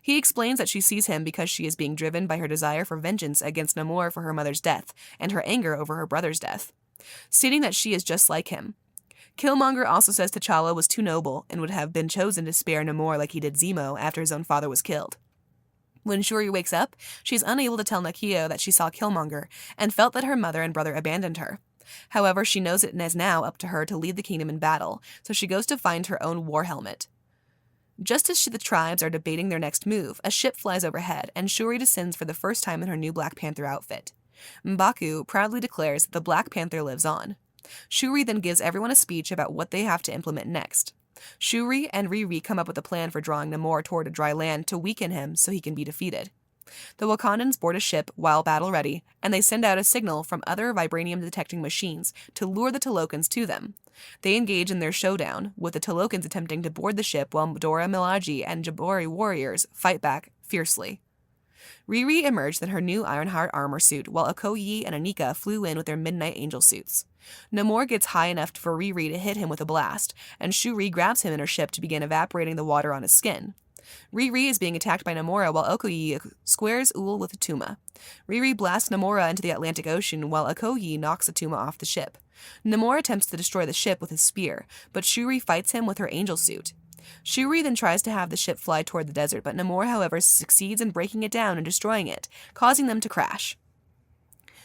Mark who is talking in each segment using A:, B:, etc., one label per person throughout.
A: He explains that she sees him because she is being driven by her desire for vengeance against Namor for her mother's death, and her anger over her brother's death, stating that she is just like him. Killmonger also says T'Challa was too noble and would have been chosen to spare Namor like he did Zemo after his own father was killed. When Shuri wakes up, she is unable to tell Nakia that she saw Killmonger and felt that her mother and brother abandoned her. However, she knows it is now up to her to lead the kingdom in battle, so she goes to find her own war helmet. Just as the tribes are debating their next move, a ship flies overhead, and Shuri descends for the first time in her new Black Panther outfit. M'Baku proudly declares that the Black Panther lives on. Shuri then gives everyone a speech about what they have to implement next. Shuri and Riri come up with a plan for drawing Namor toward a dry land to weaken him so he can be defeated. The Wakandans board a ship while battle-ready, and they send out a signal from other vibranium-detecting machines to lure the Talokans to them. They engage in their showdown, with the Talokans attempting to board the ship while Dora Milaje and Jabari warriors fight back fiercely. Riri emerged in her new Ironheart armor suit, while Okoye and Anika flew in with their Midnight Angel suits. Namor gets high enough for Riri to hit him with a blast, and Shuri grabs him in her ship to begin evaporating the water on his skin. Riri is being attacked by Namora while Okoye squares Ul with Attuma. Riri blasts Namora into the Atlantic Ocean while Okoye knocks Attuma off the ship. Namor attempts to destroy the ship with his spear, but Shuri fights him with her angel suit. Shuri then tries to have the ship fly toward the desert, but Namor, however, succeeds in breaking it down and destroying it, causing them to crash.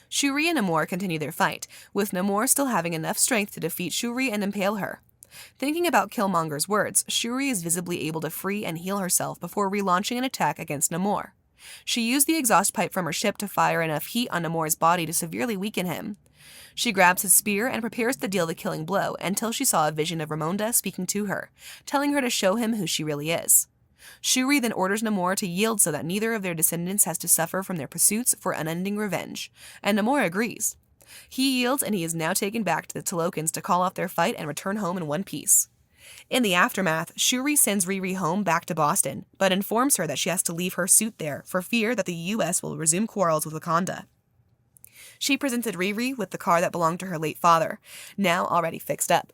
A: Shuri and Namor continue their fight, with Namor still having enough strength to defeat Shuri and impale her. Thinking about Killmonger's words, Shuri is visibly able to free and heal herself before relaunching an attack against Namor. She used the exhaust pipe from her ship to fire enough heat on Namor's body to severely weaken him. She grabs his spear and prepares to deal the killing blow until she saw a vision of Ramonda speaking to her, telling her to show him who she really is. Shuri then orders Namor to yield so that neither of their descendants has to suffer from their pursuits for unending revenge, and Namor agrees. He yields, and he is now taken back to the Talokans to call off their fight and return home in one piece. In the aftermath, Shuri sends Riri home back to Boston, but informs her that she has to leave her suit there for fear that the U.S. will resume quarrels with Wakanda. She presented Riri with the car that belonged to her late father, now already fixed up.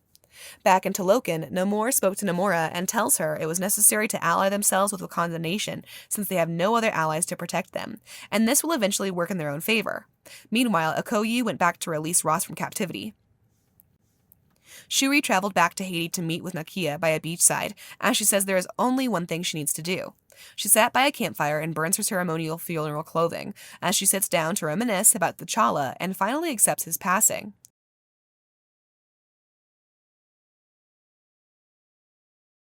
A: Back in Talokan, Namor spoke to Namora and tells her it was necessary to ally themselves with Wakanda Nation since they have no other allies to protect them, and this will eventually work in their own favor. Meanwhile, Okoye went back to release Ross from captivity. Shuri traveled back to Haiti to meet with Nakia by a beachside, as she says there is only one thing she needs to do. She sat by a campfire and burns her ceremonial funeral clothing, as she sits down to reminisce about T'Challa and finally accepts his passing.